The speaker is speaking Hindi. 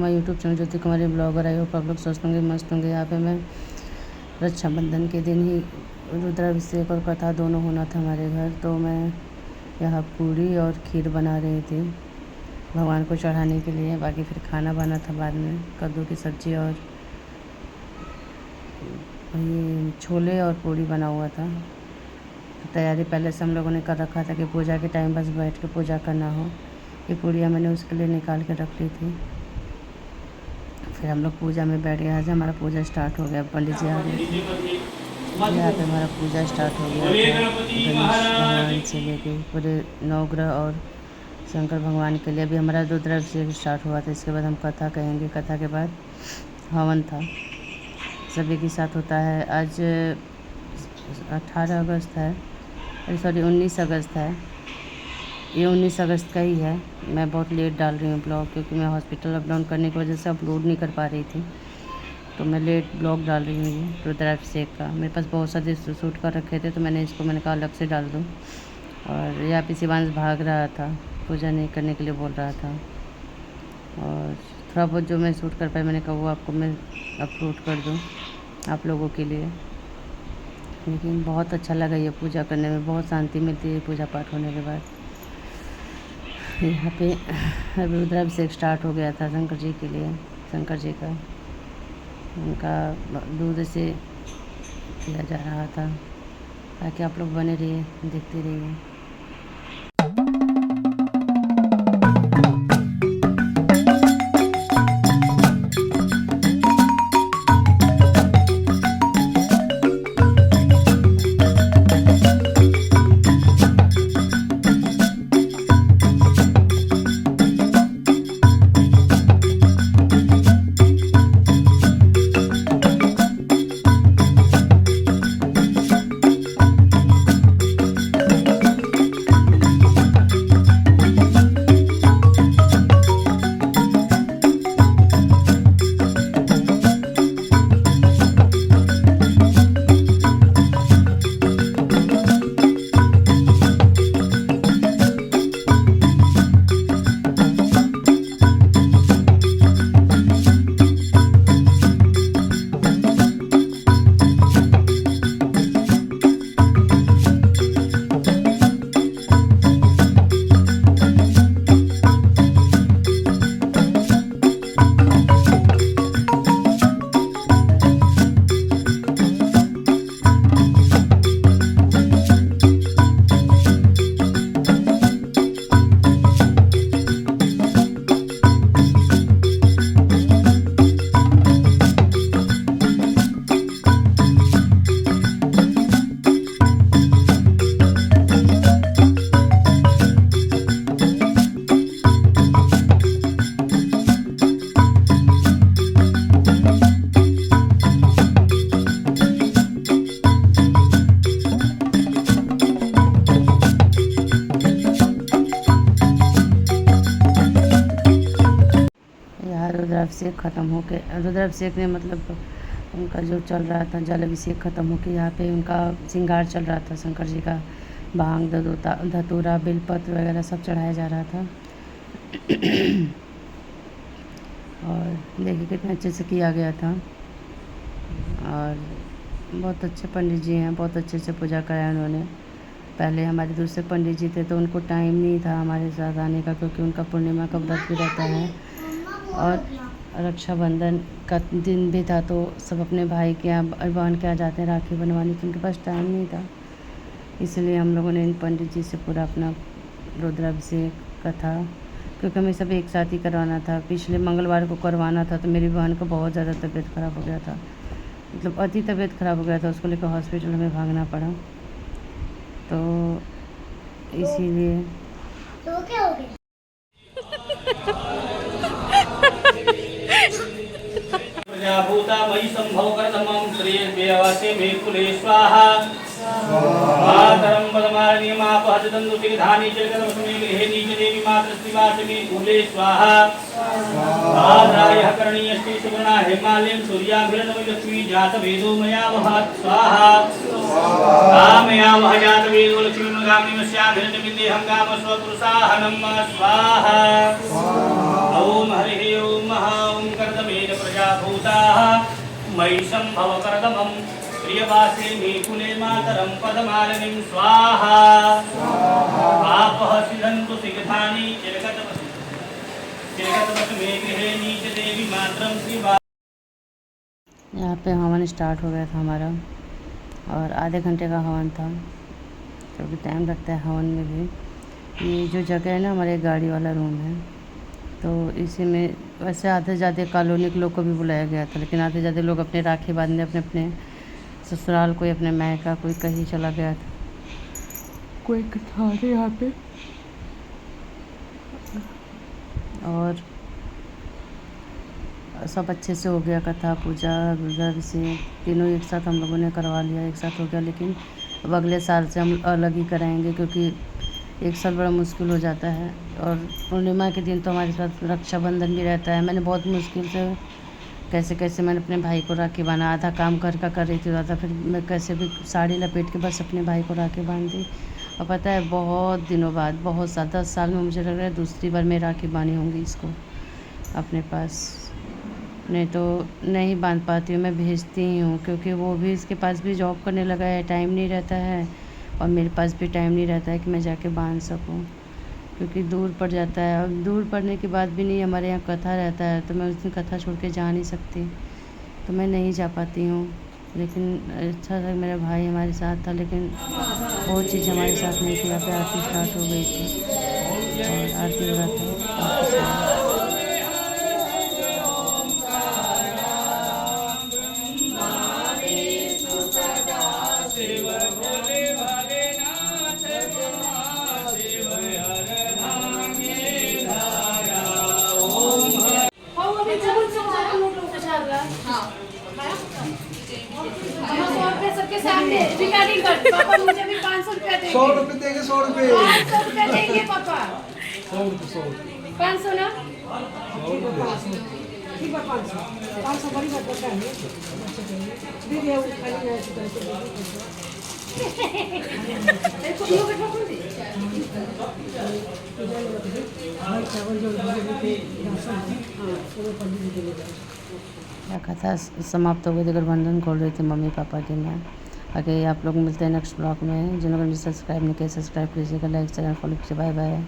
My YouTube channel Jyoti Kumari blogger. I hope आप लोग स्वस्थ होंगे, मस्त होंगे। यहाँ पे मैं रक्षाबंधन के दिन ही रुद्राभिषेक और कथा दोनों होना था हमारे घर, तो मैं यहाँ पूड़ी और खीर बना रही थी भगवान को चढ़ाने के लिए। बाकी फिर खाना बना था बाद में, कद्दू की सब्ज़ी और ये छोले और पूड़ी बना हुआ था। तो तैयारी पहले से हम लोगों ने कर रखा था कि पूजा के टाइम बस बैठ के पूजा करना हो। ये पूड़ियाँ मैंने उसके लिए निकाल के रख ली थी। फिर हम लोग पूजा में बैठ गए। आज हमारा पूजा स्टार्ट हो गया, पंडित जी आ गए थे। यहाँ पे हमारा पूजा स्टार्ट हो गया था गणेश भगवान से लेके पूरे नवग्रह और शंकर भगवान के लिए। अभी हमारा रुद्राभिषेक स्टार्ट हुआ था, इसके बाद हम कथा कहेंगे। कथा के बाद हवन था, सभी के साथ होता है। आज 18 अगस्त है, सॉरी 19 अगस्त है। ये 19 अगस्त का ही है। मैं बहुत लेट डाल रही हूँ ब्लॉग, क्योंकि मैं हॉस्पिटल अप डाउन करने की वजह से अपलोड नहीं कर पा रही थी, तो मैं लेट ब्लॉग डाल रही हूँ। ये रुद्राभिषेक का मेरे पास बहुत सारे शूट कर रखे थे, तो मैंने कहा अलग से डाल दूँ। और यहाँ पे शिवांश भाग रहा था, पूजा नहीं करने के लिए बोल रहा था। और थोड़ा बहुत जो मैं शूट कर पाई, मैंने कहा वो आपको मैं अपलोड कर दूँ आप लोगों के लिए। लेकिन बहुत अच्छा लगा ये पूजा करने में, बहुत शांति मिलती है पूजा पाठ होने के बाद। यहाँ पे अभी रुद्राभिषेक स्टार्ट हो गया था शंकर जी के लिए। शंकर जी का उनका दूध से किया जा रहा था, ताकि आप लोग बने रहिए, देखते रहिए। रुद्राभिषेक ख़त्म होके, रुद्राभिषेक ने मतलब उनका जो चल रहा था जल अभिषेक ख़त्म होके, यहाँ पे उनका श्रृंगार चल रहा था। शंकर जी का भांग धतूरा बेलपत्र वगैरह सब चढ़ाया जा रहा था। और देखिए कितने अच्छे से किया गया था। और बहुत अच्छे पंडित जी हैं, बहुत अच्छे से पूजा कराया उन्होंने। पहले हमारे दूसरे पंडित जी थे, तो उनको टाइम नहीं था हमारे साथ आने का, क्योंकि उनका पूर्णिमा का व्रत भी रहता है और रक्षाबंधन का दिन भी था, तो सब अपने भाई के यहाँ बहन के यहाँ जाते हैं राखी बनवाने, तो उनके पास टाइम नहीं था। इसलिए हम लोगों ने इन पंडित जी से पूरा अपना रुद्राभिषेक कथा, क्योंकि हमें सब एक साथ ही करवाना था। पिछले मंगलवार को करवाना था, तो मेरी बहन को बहुत ज़्यादा तबीयत ख़राब हो गया था, मतलब अति तबीयत ख़राब हो गया था, उसको लेकर हॉस्पिटल में भागना पड़ा। तो इसीलिए तो क्या हो गया? प्रजाभूता मयि संभव करतमं श्रेयस्वेवासे मे कुले स्वाहा मातरं पदमानि मापहतदन्तु सिधानि जलकरमस्मे गृहे नीचदेवी मातृस्तिवासे मे कुले स्वाहा आद्रायः करणीयस्ते सुवर्णा हेमालिं सूर्याभिरनमि लक्ष्मी जातवेदो मया वहात् स्वाहा कामया वह जातवेदो लक्ष्मी मगामिमस्याभिरनमिन्देहं गामस्वपुरुषाहनं स्वाहा ॐ हरिः ॐ ॐ कर्दमेन प्रजाभूताः मयि सम्भव कर्दमं प्रियवासे मे कुले मातरं पदमालिनीं स्वाहा पापः सिद्धन्तु सिगधानि चिरगतवत् मे गृहे नीच देवी मातरं श्रीवा। यहाँ पे हवन स्टार्ट हो गया था हमारा और आधे घंटे का हवन था, क्योंकि टाइम लगता है हवन में भी। ये जो जगह है ना, हमारे गाड़ी वाला रूम है, तो इसी में वैसे आधे ज़्यादा कॉलोनी के लोग को भी बुलाया गया था, लेकिन आधे ज़्यादा लोग अपने राखी बांधने अपने अपने ससुराल, कोई अपने मायका, कोई कहीं चला गया था, कोई था नहीं यहाँ पे। और सब अच्छे से हो गया, कथा पूजा गुजर से तीनों एक साथ हम लोगों ने करवा लिया, एक साथ हो गया। लेकिन अब अगले साल से हम अलग ही कराएंगे, क्योंकि एक साल बड़ा मुश्किल हो जाता है। और पूर्णिमा के दिन तो हमारे साथ रक्षाबंधन भी रहता है। मैंने बहुत मुश्किल से कैसे कैसे मैंने अपने भाई को राखी बांधा, आधा काम घर का कर रही थी, आधा फिर मैं कैसे भी साड़ी लपेट के बस अपने भाई को राखी बांध दी। और पता है बहुत दिनों बाद, बहुत 10 साल में मुझे लग रहा है दूसरी बार मैं राखी बांधी होंगी इसको अपने पास। नहीं तो नहीं बांध पाती हूँ, मैं भेजती ही हूँ, क्योंकि वो भी इसके पास भी जॉब करने लगा है, टाइम नहीं रहता है, और मेरे पास भी टाइम नहीं रहता है कि मैं जाके बांध सकूँ, क्योंकि दूर पड़ जाता है। और दूर पड़ने के बाद भी नहीं, हमारे यहाँ कथा रहता है, तो मैं उस दिन कथा छोड़ के जा नहीं सकती, तो मैं नहीं जा पाती हूँ। लेकिन अच्छा था मेरा भाई हमारे साथ था, लेकिन वो चीज़ हमारे साथ नहीं थी। यहाँ पे आरती स्टार्ट हो गई थी और आरती हो रहा था। सबके सामने रिकॉर्डिंग कर। पापा मुझे भी 500 रुपया देंगे। 100 रुपये देंगे, 100 रुपये 500 रुपया देंगे पापा। 100 500 ना? ठीक है 500 बड़ी बात होता है। दीदी वो खाली है देखो ये बैठा कौन सी? भाई चावल जो राशन है हां वो पंडित जी के लिए कथा समाप्त हो गई थी, गठबंधन खोल रही थी मम्मी पापा की मैं। आगे आप लोग मिलते हैं नेक्स्ट ब्लॉग में। जिन लोगों ने सब्सक्राइब नहीं किया सब्सक्राइब कीजिएगा, लाइक चैनल फॉलो कीजिए। Bye bye.